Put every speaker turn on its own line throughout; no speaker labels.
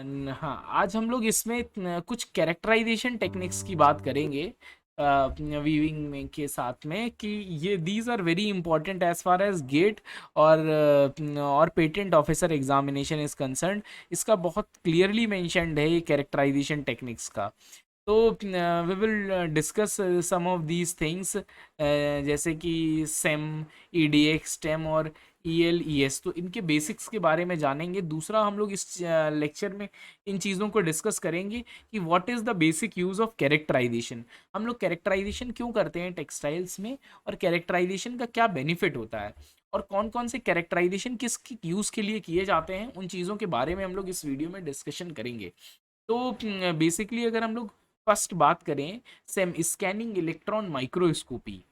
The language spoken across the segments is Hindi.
हाँ, आज हम लोग इसमें कुछ कैरेक्टराइजेशन टेक्निक्स की बात करेंगे वीविंग में के साथ में कि ये these are very important as far as GATE और patent officer examination is concern. इसका बहुत क्लियरली मेंशन्ड है ये कैरेक्टराइजेशन टेक्निक्स का। तो we will discuss some of these things, जैसे कि सेम, ईडीएक्स, स्टेम और ईएलईएस। तो इनके बेसिक्स के बारे में जानेंगे। दूसरा, हम लोग इस लेक्चर में इन चीज़ों को डिस्कस करेंगे कि what is the basic use of characterization. हम लोग कैरेक्टराइजेशन क्यों करते हैं टेक्सटाइल्स में, और कैरेक्टराइजेशन का क्या बेनिफिट होता है, और कौन कौन से कैरेक्टराइजेशन किस यूज़ के लिए किए जाते हैं, उन चीज़ों के बारे में हम लोग इस वीडियो में डिस्कशन करेंगे। तो बेसिकली अगर हम लोग फर्स्ट बात करें, SEM scanning electron microscopy.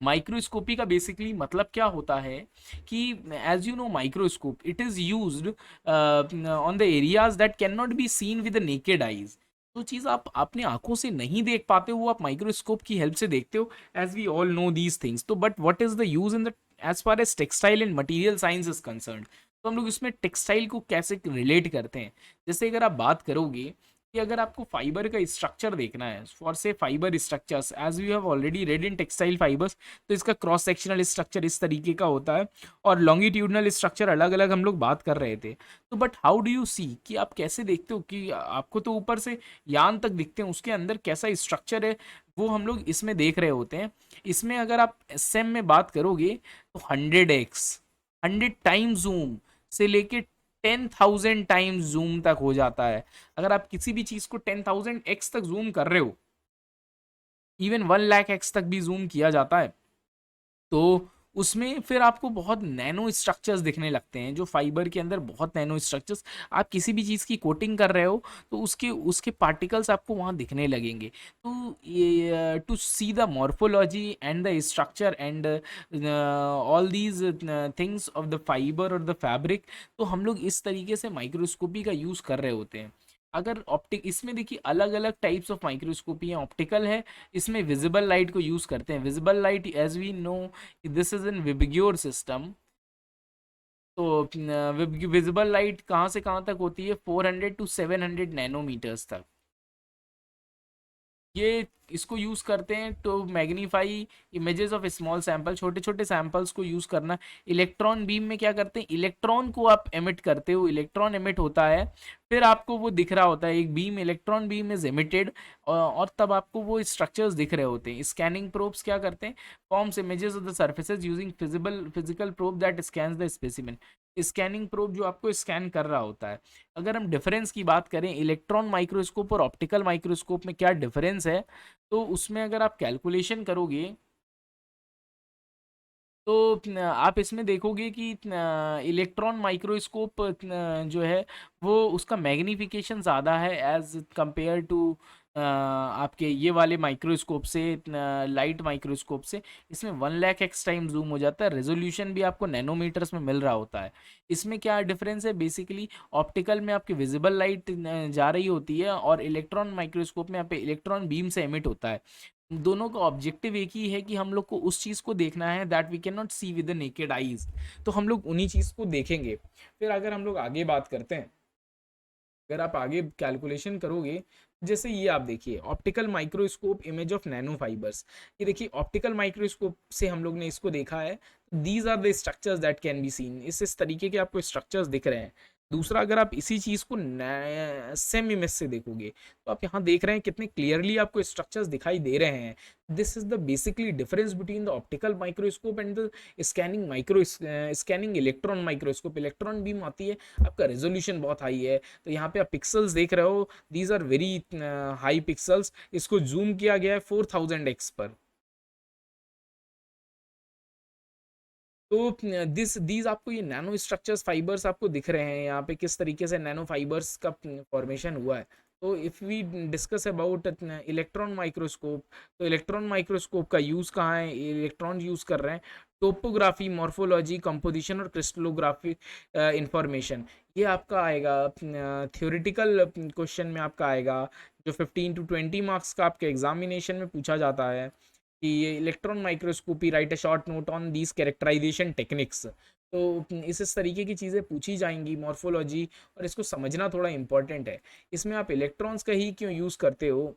Microscopy का बेसिकली मतलब क्या होता है कि as you know microscope it is used on the areas that can not be seen with the naked eyes. जो चीज़ आप अपने आंखों से नहीं देख पाते हो वो आप माइक्रोस्कोप की हेल्प से देखते हो, as we all know these things. तो but what is the use in the as far as textile and material science is concern. तो हम लोग इसमें टेक्सटाइल को कैसे रिलेट करते हैं। जैसे अगर आप बात करोगे कि अगर आपको फाइबर का स्ट्रक्चर देखना है, for say fibre structures as we have already read in textile fibres, तो इसका क्रॉस सेक्शनल स्ट्रक्चर इस तरीके का होता है, और लॉन्गिट्यूडनल स्ट्रक्चर अलग अलग हम लोग बात कर रहे थे। तो but how do you see कि आप कैसे देखते हो कि आपको तो ऊपर से यान तक दिखते हैं, उसके अंदर कैसा स्ट्रक्चर है वो हम लोग इसमें देख रहे होते हैं। इसमें अगर आप एसएम में बात करोगे तो 100x, 100 टाइम जूम से लेके 10,000 टाइम्स जूम तक हो जाता है। अगर आप किसी भी चीज को 10,000x तक जूम कर रहे हो, इवन 1 लाख x तक भी जूम किया जाता है, तो उसमें फिर आपको बहुत नैनो स्ट्रक्चर्स दिखने लगते हैं, जो फाइबर के अंदर बहुत नैनो स्ट्रक्चर्स। आप किसी भी चीज़ की कोटिंग कर रहे हो तो उसके उसके पार्टिकल्स आपको वहाँ दिखने लगेंगे। तो ये to see the morphology and the structure and all these things of the fibre और द फैब्रिक, तो हम लोग इस तरीके से माइक्रोस्कोपी का यूज़ कर रहे होते हैं। अगर ऑप्टिक, इसमें देखिए अलग अलग टाइप्स ऑफ माइक्रोस्कोपी है। ऑप्टिकल है, इसमें विजिबल लाइट को यूज़ करते हैं। Visible light as we know this is in VIBGYOR system. तो विजिबल लाइट कहाँ से कहाँ तक होती है, 400 to 700 नैनोमीटर्स तक। ये इसको यूज करते हैं to magnify images of small sample, छोटे छोटे सैंपल्स को यूज करना। इलेक्ट्रॉन बीम में क्या करते हैं, इलेक्ट्रॉन को आप एमिट करते हो, इलेक्ट्रॉन एमिट होता है, फिर आपको वो दिख रहा होता है एक beam, electron beam is emitted, और तब आपको वो स्ट्रक्चर्स दिख रहे होते हैं। स्कैनिंग प्रोब्स क्या करते हैं, forms images of the surfaces using physical probe that scans the specimen. Scanning probe जो आपको स्कैन कर रहा होता है। अगर हम डिफरेंस की बात करें इलेक्ट्रॉन माइक्रोस्कोप और ऑप्टिकल माइक्रोस्कोप में क्या डिफरेंस है, तो उसमें अगर आप कैलकुलेशन करोगे तो आप इसमें देखोगे कि इलेक्ट्रॉन माइक्रोस्कोप जो है वो उसका मैग्नीफिकेशन ज़्यादा है एज कंपेयर टू आपके ये वाले माइक्रोस्कोप से, लाइट माइक्रोस्कोप से। इसमें 1 लाख x टाइम जूम हो जाता है, रेजोल्यूशन भी आपको नैनोमीटर्स में मिल रहा होता है। इसमें क्या डिफरेंस है, बेसिकली ऑप्टिकल में आपकी विजिबल लाइट जा रही होती है, और इलेक्ट्रॉन माइक्रोस्कोप में यहाँ पे इलेक्ट्रॉन बीम से एमिट होता है। दोनों का ऑब्जेक्टिव एक ही है कि हम लोग को उस चीज़ को देखना है that we can not see with the naked eyes. तो हम लोग उन्हीं चीज़ को देखेंगे। फिर अगर हम लोग आगे बात करते हैं, अगर आप आगे कैलकुलेशन करोगे, जैसे ये आप देखिए optical microscope image of nano fibres. ये देखिए ऑप्टिकल माइक्रोस्कोप से हम लोग ने इसको देखा है। These are the structures that can be seen, इस तरीके के आपको स्ट्रक्चर्स दिख रहे हैं। दूसरा, अगर आप इसी चीज़ को सेम इमेज से देखोगे तो आप यहाँ देख रहे हैं कितने क्लियरली आपको स्ट्रक्चर्स दिखाई दे रहे हैं। This is the basically difference between the optical microscope and the scanning electron microscope. Electron beam आती है, आपका रेजोल्यूशन बहुत हाई है, तो यहाँ पे आप पिक्सल्स देख रहे हो, these are very high pixels. इसको जूम किया गया है 4000x पर। तो दिस दीज आपको ये नैनो स्ट्रक्चर्स फाइबर्स आपको दिख रहे हैं यहाँ पे किस तरीके से नैनो फाइबर्स का फॉर्मेशन हुआ है। तो if we discuss about electron microscope, तो इलेक्ट्रॉन माइक्रोस्कोप का यूज़ कहाँ है, इलेक्ट्रॉन यूज़ कर रहे हैं टोपोग्राफी, मॉर्फोलॉजी, कंपोजिशन और क्रिस्टलोग्राफी इंफॉर्मेशन। ये आपका आएगा थ्योरेटिकल क्वेश्चन में आपका आएगा, जो 15 to 20 मार्क्स का आपके एग्जामिनेशन में पूछा जाता है कि ये electron microscopy, write a short note on these characterization techniques. तो इस तरीके की चीज़ें पूछी जाएंगी, मॉर्फोलॉजी, और इसको समझना थोड़ा इंपॉर्टेंट है। इसमें आप इलेक्ट्रॉन्स का ही क्यों यूज़ करते हो,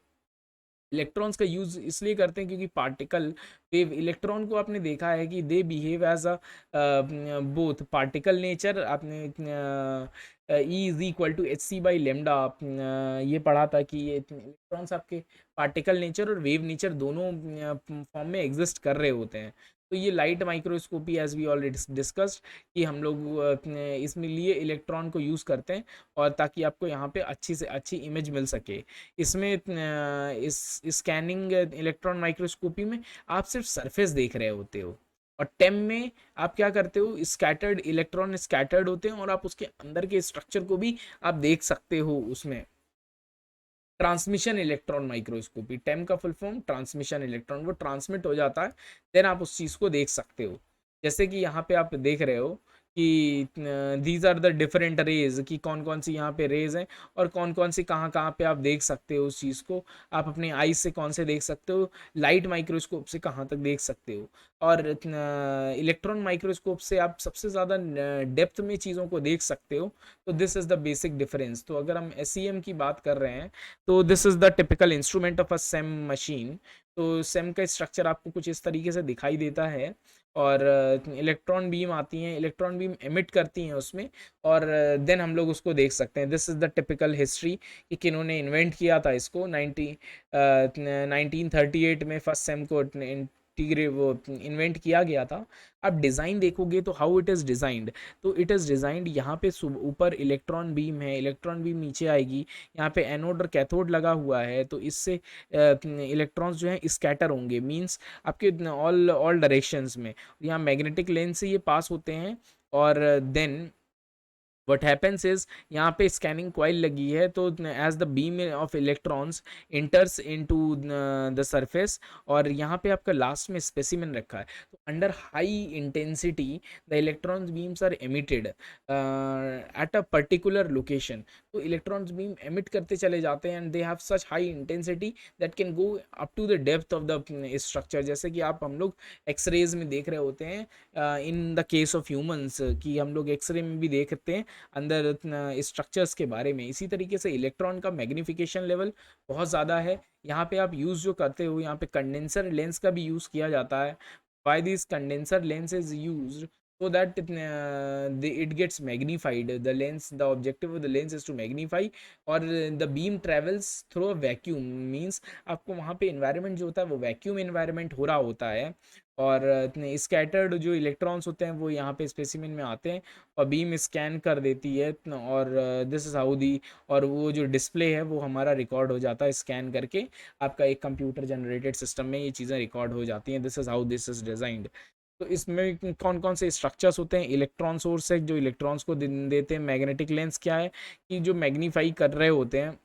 इलेक्ट्रॉन्स का यूज़ इसलिए करते हैं क्योंकि पार्टिकल वेव, इलेक्ट्रॉन को आपने देखा है कि they behave as a both particle nature, आपने E is equal to H C by lambda, ये पढ़ा था कि ये इलेक्ट्रॉन्स आपके पार्टिकल नेचर और वेव नेचर दोनों फॉर्म में एग्जिस्ट कर रहे होते हैं। तो ये light microscopy as we already discussed कि हम लोग इसमें लिए इलेक्ट्रॉन को यूज़ करते हैं, और ताकि आपको यहाँ पे अच्छी से अच्छी इमेज मिल सके। इसमें इस स्कैनिंग इलेक्ट्रॉन माइक्रोस्कोपी में आप सिर्फ सरफेस देख रहे होते हो, और टेम में आप क्या करते हो, स्कैटर्ड इलेक्ट्रॉन स्कैटर्ड होते हैं और आप उसके अंदर के स्ट्रक्चर को भी आप देख सकते हो उसमें। ट्रांसमिशन इलेक्ट्रॉन माइक्रोस्कोपी, टेम का फुल फॉर्म ट्रांसमिशन इलेक्ट्रॉन, वो ट्रांसमिट हो जाता है, देन आप उस चीज़ को देख सकते हो। जैसे कि यहाँ पे आप देख रहे हो कि these are the different rays, कि कौन कौन सी यहाँ पे रेज हैं और कौन कौन सी कहाँ कहाँ पे आप देख सकते हो उस चीज़ को। आप अपने आईज से कौन से देख सकते हो, लाइट माइक्रोस्कोप से कहाँ तक देख सकते हो, और इलेक्ट्रॉन माइक्रोस्कोप से आप सबसे ज़्यादा डेप्थ में चीज़ों को देख सकते हो। तो this is the basic difference. तो अगर हम एस की बात कर रहे हैं, तो this is the typical instrument of a same machine. तो सेम का स्ट्रक्चर आपको कुछ इस तरीके से दिखाई देता है, और इलेक्ट्रॉन बीम आती हैं, इलेक्ट्रॉन बीम एमिट करती हैं उसमें, और देन हम लोग उसको देख सकते हैं। This is the typical history कि किन्होंने इन्वेंट किया था इसको, 1938 में फर्स्ट सेम को वो इन्वेंट किया गया था। आप डिज़ाइन देखोगे तो हाउ इट इज़ डिज़ाइंड, तो इट इज़ डिज़ाइंड, यहाँ पे ऊपर इलेक्ट्रॉन बीम है, इलेक्ट्रॉन बीम नीचे आएगी, यहाँ पे एनोड और कैथोड लगा हुआ है, तो इससे इलेक्ट्रॉन्स जो हैं स्कैटर होंगे, मींस आपके ऑल ऑल डायरेक्शंस में। यहाँ मैग्नेटिक लेंस से ये पास होते हैं, और देन वट हैपन्स इज, यहाँ पे स्कैनिंग क्वाइल लगी है, तो as the beam of electrons enters into the surface, और यहाँ पे आपका लास्ट में स्पेसिमेन रखा है। तो under high intensity the electrons beams are emitted at a particular location. तो इलेक्ट्रॉन्स बीम एमिट करते चले जाते हैं, and they have such high intensity that can go up to the depth of the structure. जैसे कि आप हम लोग एक्सरेज में देख रहे होते हैं, in the case of humans, कि हम लोग एक्सरे में भी देखते हैं अंदर स्ट्रक्चर्स के बारे में। इसी तरीके से इलेक्ट्रॉन का मैग्नीफिकेशन लेवल बहुत ज़्यादा है। यहाँ पे आप यूज़ जो करते हो, यहाँ पे कंडेंसर लेंस का भी यूज़ किया जाता है। Why this condenser lens is use, so that it gets magnified, the lens, the objective of the lens is to magnify, और the beam travels through a vacuum, means आपको वहाँ पे environment जो होता है वो vacuum environment हो रहा होता है, और स्कैटर्ड जो इलेक्ट्रॉन्स होते हैं वो यहाँ पे स्पेसिमेन में आते हैं और बीम स्कैन कर देती है, और दिस इज़ हाउ दी, और वो जो डिस्प्ले है वो हमारा रिकॉर्ड हो जाता है स्कैन करके, आपका एक कंप्यूटर जनरेटेड सिस्टम में ये चीज़ें रिकॉर्ड हो जाती हैं। This is how this is designed. तो इसमें कौन कौन से स्ट्रक्चर्स होते हैं, इलेक्ट्रॉन सोर्स है जो इलेक्ट्रॉन्स को देते हैं, मैग्नेटिक लेंस क्या है कि जो मैग्नीफाई कर रहे होते हैं,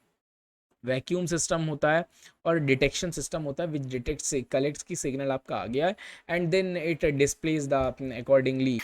वैक्यूम सिस्टम होता है, और डिटेक्शन सिस्टम होता है विच डिटेक्ट्स कलेक्ट्स की सिग्नल आपका आ गया है, and then it displays the accordingly.